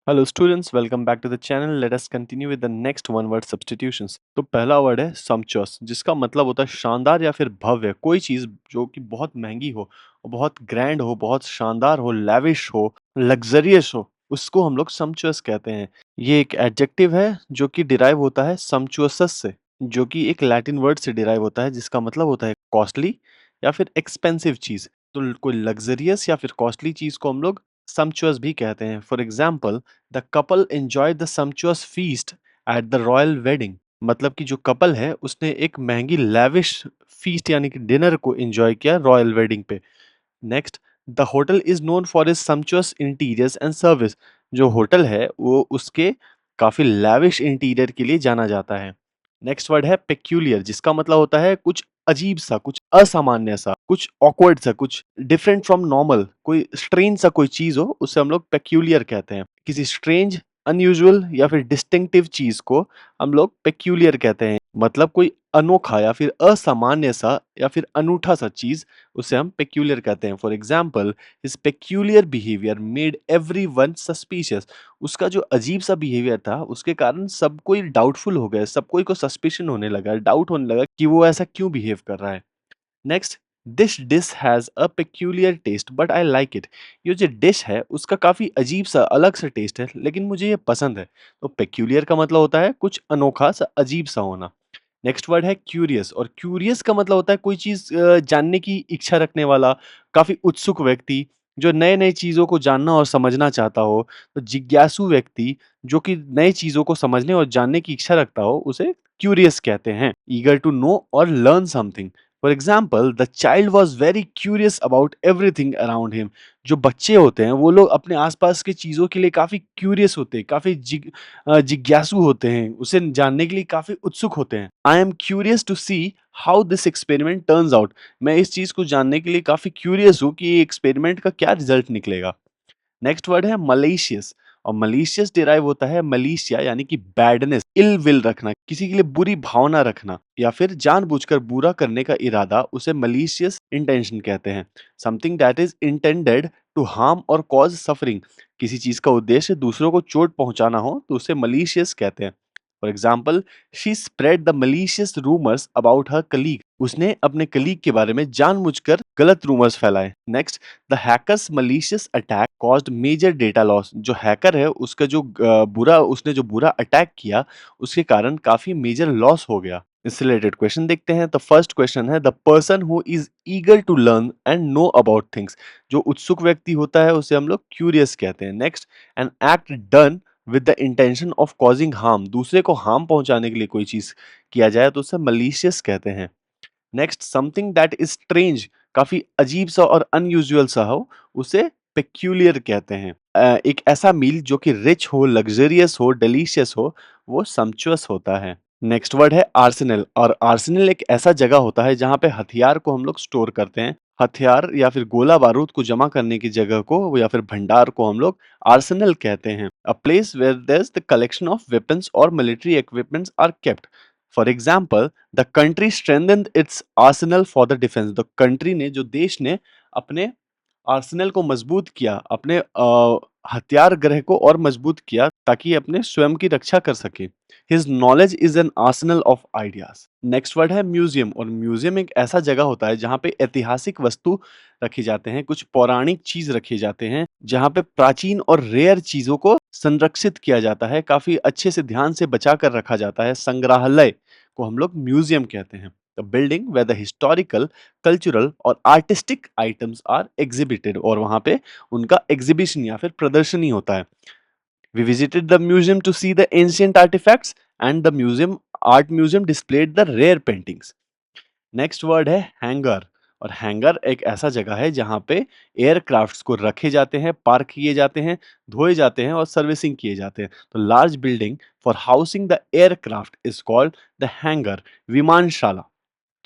Hello students, welcome back to the channel. Let us continue with the next one word substitutions. तो पहला word है सम्पचुअस, जिसका मतलब होता है शानदार या फिर भव्य। कोई चीज जो कि बहुत महंगी हो, बहुत ग्रैंड हो, बहुत शानदार हो, लैविश हो, लग्जरियस हो, उसको हम लोग सम्पचुअस कहते हैं। ये एक एडजेक्टिव है जो कि डिराइव होता है सम्पचुअसस से, जो कि एक लैटिन वर्ड से डिराइव होता है, जिसका मतलब होता है कॉस्टली या फिर एक्सपेंसिव चीज। तो कोई लग्जरियस या फिर कॉस्टली चीज को हम लोग sumptuous भी कहते हैं। For example, the couple enjoy the sumptuous feast at the royal wedding. मतलब कि जो कपल है उसने एक महंगी लैविश फीस्ट यानी कि डिनर को एंजॉय किया रॉयल वेडिंग पे। Next, the hotel is known for is sumptuous interiors and service. जो होटल है वो उसके काफी लैविश इंटीरियर के लिए जाना जाता है। नेक्स्ट वर्ड है पेक्यूलियर, जिसका मतलब होता है कुछ अजीब सा, कुछ असामान्य सा, कुछ ऑकवर्ड सा, कुछ डिफरेंट फ्रॉम नॉर्मल, कोई स्ट्रेंज सा कोई चीज हो, उसे हम लोग पेक्यूलियर कहते हैं। किसी स्ट्रेंज, अनयूजुअल या फिर डिस्टिंक्टिव चीज को हम लोग पेक्यूलियर कहते हैं। मतलब कोई अनोखा या फिर असामान्य सा या फिर अनूठा सा चीज, उसे हम पेक्यूलियर कहते हैं। For example, his peculiar behaviour made everyone suspicious. उसका जो अजीब सा बिहेवियर था उसके कारण सब कोई डाउटफुल हो गए, सब कोई को सस्पिशन होने लगा, डाउट होने लगा कि वो ऐसा क्यों बिहेव कर रहा है। Next, this dish has a peculiar taste but I like it. ये जो डिश है उसका काफी अजीब सा, अलग सा टेस्ट है, लेकिन मुझे ये पसंद है। तो पेक्यूलियर का मतलब होता है कुछ अनोखा सा, अजीब सा होना। नेक्स्ट वर्ड है क्यूरियस, और क्यूरियस का मतलब होता है कोई चीज जानने की इच्छा रखने वाला, काफी उत्सुक व्यक्ति, जो नए नए चीजों को जानना और समझना चाहता हो। तो जिज्ञासु व्यक्ति जो कि नए चीजों को समझने और जानने की इच्छा रखता हो, उसे क्यूरियस कहते हैं। ईगर टू नो और learn something. For example, the child was very curious about everything around him. जो बच्चे होते हैं वो लोग अपने आसपास की चीजों के लिए काफी क्यूरियस होते हैं, काफी जिज्ञासु होते हैं, उसे जानने के लिए काफी उत्सुक होते हैं। I am curious to see how this experiment turns out. मैं इस चीज को जानने के लिए काफी क्यूरियस हूँ कि ये एक्सपेरिमेंट का क्या रिजल्ट निकलेगा। नेक्स्ट वर्ड है मलेशियस, और मलेशियस डिराइव होता है मलेशिया यानी कि बैडनेस, इल विल रखना, किसी के लिए बुरी भावना रखना या फिर जानबूझकर बुरा करने का इरादा, उसे मलेशियस इंटेंशन कहते हैं। Something that is intended to harm और कॉज सफरिंग। किसी चीज का उद्देश्य दूसरों को चोट पहुंचाना हो तो उसे मलेशियस कहते हैं। For example, she spread the malicious rumours about her colleague. उसने अपने कलीग के बारे में जानबूझकर गलत रूमर्स फैलाए। Next, the hackers malicious attack caused major data loss. जो हैकर है उसका जो उसने जो बुरा अटैक किया, उसके कारण काफी मेजर लॉस हो गया। इससे रिलेटेड क्वेश्चन देखते हैं। तो फर्स्ट क्वेश्चन है, the person who is eager to learn and know about things. जो उत्सुक व्यक्ति होता है उसे हम लोग क्यूरियस कहते हैं। Next, an act done with the intention of causing harm. दूसरे को हार्म पहुंचाने के लिए कोई चीज किया जाए तो उसे मलीशियस कहते हैं। Next, something that is strange, काफी अजीब सा और अनयूजुअल सा हो, उसे पेक्यूलियर कहते हैं। एक ऐसा मील जो कि रिच हो, लग्जरियस हो, डिलीशियस हो, वो सम्पचुअस होता है। नेक्स्ट वर्ड है आर्सेनल, और आर्सेनल एक ऐसा जगह होता है जहाँ पे हथियार को हम लोग स्टोर करते हैं। हथियार या फिर गोला बारूद को जमा करने की जगह को या फिर भंडार को हम लोग आर्सेनल कहते हैं। A place where there is the collection of weapons और military equipments are kept. For example, the country strengthened its arsenal for the defence. The country ने, जो देश ने अपने आर्सेनल को मजबूत किया, अपने हथियार गृह को और मजबूत किया ताकि अपने स्वयं की रक्षा कर सके। His knowledge is an Arsenal of ideas. Next word है म्यूजियम, और म्यूजियम एक ऐसा जगह होता है जहाँ पे ऐतिहासिक वस्तु रखे जाते हैं, कुछ पौराणिक चीज रखे जाते हैं, जहाँ पे प्राचीन और रेयर चीजों को संरक्षित किया जाता है, काफी अच्छे से ध्यान से बचा कर रखा जाता है। संग्रहालय को हम लोग म्यूजियम कहते हैं। The building where the historical, cultural और आर्टिस्टिक आइटम्स आर एग्जिबिटेड, और वहां पे उनका एग्जीबिशन या फिर प्रदर्शनी होता है। We visited the museum to see the ancient artifacts and the museum art museum displayed the rare paintings. Next word है हैंगर, और हैंगर एक ऐसा जगह है जहां पे एयरक्राफ्ट्स को रखे जाते हैं, पार्क किए जाते हैं, धोए जाते हैं और सर्विसिंग किए जाते हैं। तो large building for housing the aircraft is called the hangar, विमानशाला।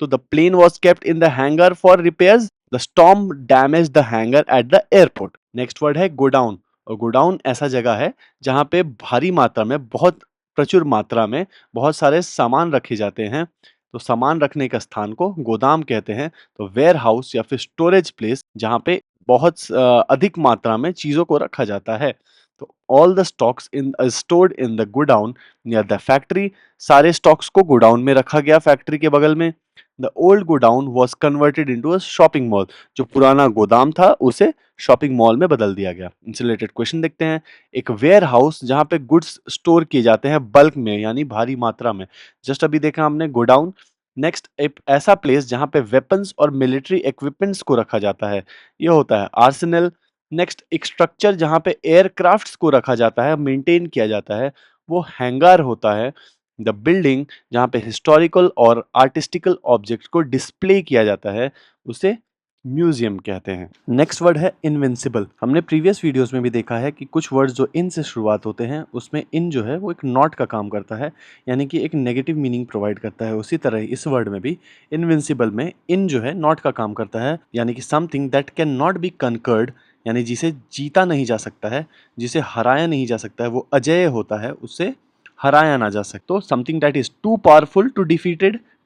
तो the plane was kept in the hangar for repairs. The storm damaged the hangar at the airport. Next word है गोडाउन, और godown ऐसा जगह है जहाँ पे भारी मात्रा में, बहुत प्रचुर मात्रा में बहुत सारे सामान रखे जाते हैं। तो सामान रखने का स्थान को गोदाम कहते हैं। तो वेयर हाउस या फिर स्टोरेज प्लेस जहाँ पे बहुत अधिक मात्रा में चीजों को रखा जाता है। तो all the stocks in stored in the godown near the factory, सारे स्टॉक्स को गोडाउन में रखा गया फैक्ट्री के बगल में। The old godown was converted into a shopping mall, जो पुराना गोदाम था उसे शॉपिंग मॉल में बदल दिया गया। इनसे रिलेटेड क्वेश्चन देखते हैं। एक वेयर हाउस जहां पे गुड्स स्टोर किए जाते हैं बल्क में यानी भारी मात्रा में, जस्ट अभी देखा हमने गोडाउन। नेक्स्ट एक ऐसा प्लेस जहां पे वेपन्स और मिलिट्री इक्विपमेंट्स को रखा जाता है, ये होता है आर्सेनल। नेक्स्ट एक स्ट्रक्चर जहां पे एयरक्राफ्ट्स को रखा जाता है, मेंटेन किया जाता है, वो हैंगार होता है। द बिल्डिंग जहां पे हिस्टोरिकल और आर्टिस्टिकल ऑब्जेक्ट्स को डिस्प्ले किया जाता है, उसे म्यूजियम कहते हैं। नेक्स्ट वर्ड है इनविंसिबल। हमने प्रीवियस वीडियोस में भी देखा है कि कुछ वर्ड्स जो इन से शुरुआत होते हैं उसमें इन जो है वो एक नॉट का काम करता है, यानी कि एक नेगेटिव मीनिंग प्रोवाइड करता है। उसी तरह इस वर्ड में भी इनविंसिबल में इन जो है नॉट का काम करता है, यानी कि something that can not be conquered, यानी जिसे जीता नहीं जा सकता है, जिसे हराया नहीं जा सकता है, वो अजेय होता है, उससे हराया ना जा सकता। तो something that is too powerful to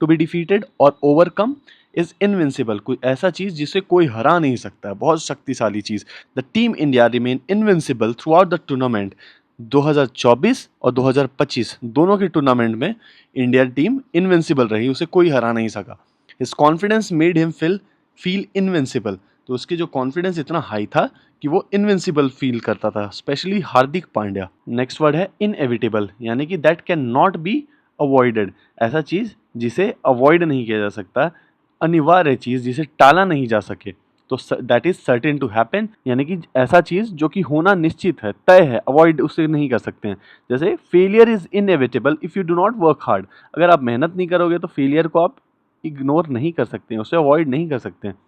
be defeated और ओवरकम इज इनविंसिबल, कोई ऐसा चीज जिसे कोई हरा नहीं सकता है, बहुत शक्तिशाली चीज। The team India remain invincible through out the tournament. 2024 और 2025 दोनों के टूर्नामेंट में इंडिया टीम इनविंसिबल रही, उसे कोई हरा नहीं सका। His confidence made him feel invincible, तो उसके जो कॉन्फिडेंस इतना हाई था कि वो इनविंसिबल फील करता था, specially Hardik Pandya. Next word है इनएविटेबल, यानी कि that can not be avoided, ऐसा चीज जिसे अवॉइड नहीं किया जा सकता, अनिवार्य चीज जिसे टाला नहीं जा सके। तो that is certain to happen, यानी कि ऐसा चीज जो कि होना निश्चित है, तय है, अवॉइड उसे नहीं कर सकते हैं। जैसे failure is inevitable if you do not work hard, अगर आप मेहनत नहीं करोगे तो फेलियर को आप इग्नोर नहीं कर सकते हैं, उसे अवॉइड नहीं कर सकते हैं।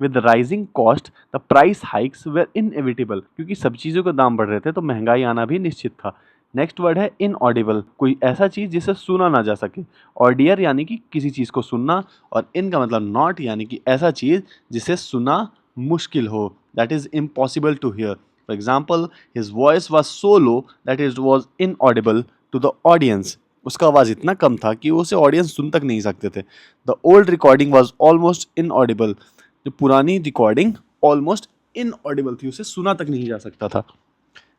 With rising cost the price hikes were inevitable, क्योंकि सब चीज़ों के दाम बढ़ रहे थे तो महंगाई आना भी निश्चित था। नेक्स्ट वर्ड है इनऑडिबल, कोई ऐसा चीज़ जिसे सुना ना जा सके। ऑडियर यानी कि किसी चीज़ को सुनना, और इन का मतलब नॉट, यानी कि ऐसा चीज़ जिसे सुना मुश्किल हो, that is impossible to hear. For example his voice was so low that is was inaudible to the audience, उसका आवाज़ इतना कम था कि उसे ऑडियंस सुन तक नहीं सकते थे। The old recording was almost inaudible, जो पुरानी रिकॉर्डिंग ऑलमोस्ट इनऑडिबल थी, उसे सुना तक नहीं जा सकता था।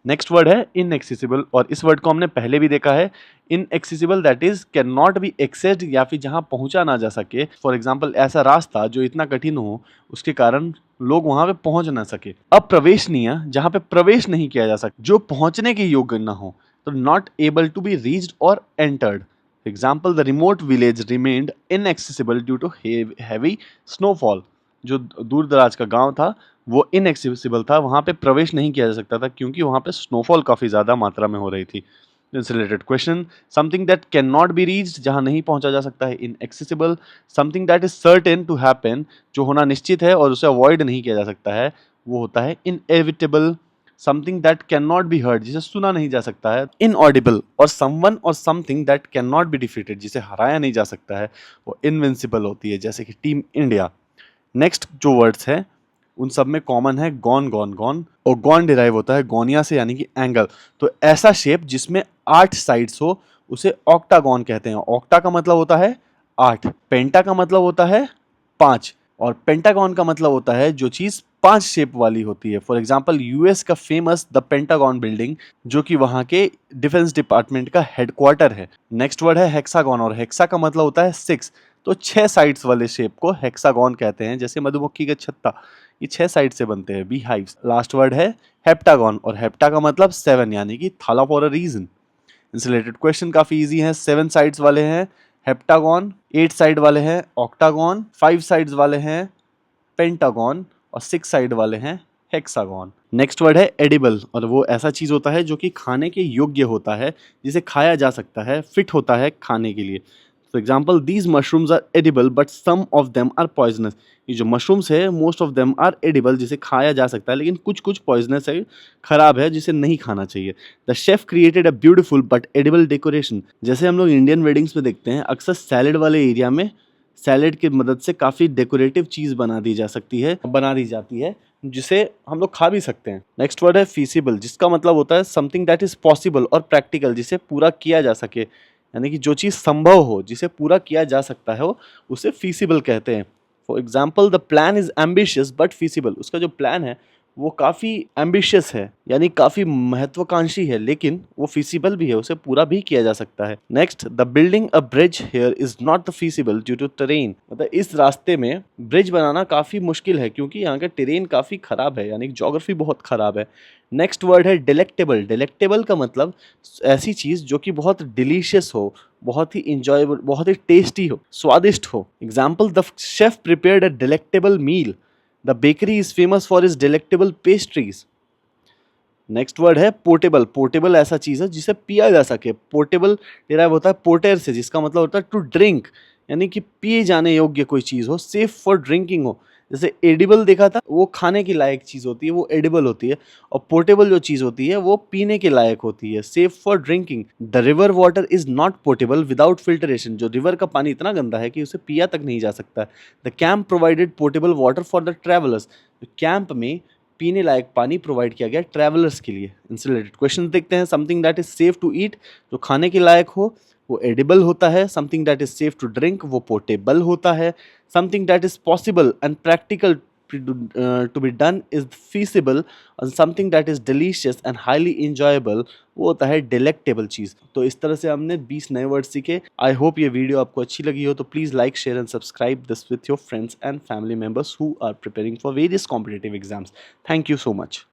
नेक्स्ट वर्ड है इनएक्सेसिबल, और इस वर्ड को हमने पहले भी देखा है। Inaccessible that is can not B accessed, या फिर जहां पहुंचा ना जा सके। फॉर एग्जाम्पल ऐसा रास्ता जो इतना कठिन हो उसके कारण लोग वहां पे पहुंच ना सके। अप्रवेशनीय, जहां पे प्रवेश नहीं किया जा सकता, जो पहुंचने के योग्य ना हो। तो not able to be reached और entered. Example the remote village remained inaccessible due to heavy snowfall, जो दूर दराज का गांव था वो इनएक्सेसिबल था, वहां पे प्रवेश नहीं किया जा सकता था क्योंकि वहां पे स्नोफॉल काफी ज्यादा मात्रा में हो रही थी। इनसे related question, something that can not be reached, जहां नहीं पहुंचा जा सकता है, inaccessible. Something that is certain to happen, जो होना निश्चित है और उसे अवॉइड नहीं किया जा सकता है, वो होता है inevitable. Something that can not be heard, जिसे सुना नहीं जा सकता है, इनऑडिबल। और समवन और something that can not be defeated, जिसे हराया नहीं जा सकता है, वो इनविंसिबल होती है, जैसे कि टीम इंडिया। नेक्स्ट जो वर्ड्स हैं उन सब में कॉमन है गॉन गॉन गॉन, और गॉन डिराइव होता है गोनिया से, यानी कि एंगल। तो ऐसा शेप जिसमें 8 साइड्स हो उसे ऑक्टागॉन कहते हैं। ऑक्टा का मतलब होता है 8, पेंटा का मतलब होता है 5, और पेंटागॉन का मतलब होता है जो चीज 5 शेप वाली होती है। फॉर एग्जाम्पल यूएस का फेमस द पेंटागॉन बिल्डिंग, जो कि वहां के डिफेंस डिपार्टमेंट का हेडक्वार्टर है। नेक्स्ट वर्ड है हेक्सागॉन, और हेक्सा का मतलब होता है 6, तो 6 साइड्स वाले शेप को हेक्सागॉन कहते हैं, जैसे मधुमक्खी का छत्ता, ये 6 साइड से बनते हैं, बी हाइव्स। लास्ट वर्ड है हेप्टागॉन, और हेप्टा का मतलब 7, यानी कि थाला फॉर अ रीजन। इनसे रिलेटेड क्वेश्चन काफी इजी हैं। 7 साइड्स वाले हैं हेप्टागॉन, 8 साइड वाले हैं ऑक्टागॉन, 5 साइड्स वाले हैं पेंटागॉन, और 6 साइड वाले हैं हेक्सागॉन। नेक्स्ट वर्ड है एडिबल, और वो ऐसा चीज होता है जो कि खाने के योग्य होता है, जिसे खाया जा सकता है, फिट होता है खाने के लिए। For example these mushrooms are edible but some of them are poisonous, ये जो मशरूम्स है most of them are edible, जिसे खाया जा सकता है, लेकिन कुछ कुछ पॉइजनस है, खराब है, जिसे नहीं खाना चाहिए। The chef created a beautiful but edible decoration, जैसे हम लोग इंडियन वेडिंग्स में देखते हैं अक्सर सैलेड वाले एरिया में सैलेड की मदद से काफ़ी डेकोरेटिव चीज़ बना दी जाती है जिसे हम लोग खा भी सकते हैं। नेक्स्ट वर्ड है फीसिबल, जिसका मतलब होता है समथिंग दैट इज पॉसिबल और प्रैक्टिकल, जिसे पूरा किया जा सके, यानी कि जो चीज़ संभव हो, जिसे पूरा किया जा सकता है, उसे फीसिबल कहते हैं। For example the plan is ambitious but feasible, उसका जो प्लान है वो काफ़ी एम्बिशियस है, यानी काफ़ी महत्वाकांक्षी है, लेकिन वो फीसिबल भी है, उसे पूरा भी किया जा सकता है। Next, the building a bridge here is not the feasible due to terrain. मतलब इस रास्ते में ब्रिज बनाना काफ़ी मुश्किल है क्योंकि यहाँ का टेरेन काफ़ी खराब है, यानी ज्योग्राफी बहुत खराब है। नेक्स्ट वर्ड है डिलेक्टेबल। डिलेक्टेबल का मतलब ऐसी चीज़ जो कि बहुत डिलीशियस हो, बहुत ही इंजॉयबल, बहुत ही टेस्टी हो, स्वादिष्ट हो। Example, the chef prepared a delectable meal. The bakery is famous for is delectable pastries. Next word है पोर्टेबल। पोर्टेबल ऐसा चीज है जिसे पिया जा सके। पोर्टेबल डिराइव होता है पोर्टेर से, जिसका मतलब होता है टू ड्रिंक, यानी कि पिए जाने योग्य कोई चीज हो, सेफ फॉर ड्रिंकिंग हो। जैसे एडिबल देखा था, वो खाने की लायक चीज होती है, वो एडिबल होती है। और पोर्टेबल जो चीज होती है वो पीने के लायक होती है, safe for drinking. The river water is not portable without filtration. जो रिवर का पानी इतना गंदा है कि उसे पिया तक नहीं जा सकता। The camp provided portable water for the travellers. Camp में पीने लायक पानी प्रोवाइड किया गया ट्रैवलर्स के लिए। इनसे रिलेटेड क्वेश्चन देखते हैं। Something that is safe to eat, जो खाने के लायक हो, वो एडिबल होता है। Something that is safe to drink, वो पोर्टेबल होता है। Something that is possible and practical to be done is feasible. और something that is delicious and highly enjoyable, वो होता है डिलेक्टेबल चीज। तो इस तरह से हमने 20 नए वर्ड सीखे। आई होप ये वीडियो आपको अच्छी लगी हो, तो please like, share and subscribe this with your friends and family members who are preparing for various competitive exams. Thank you so much.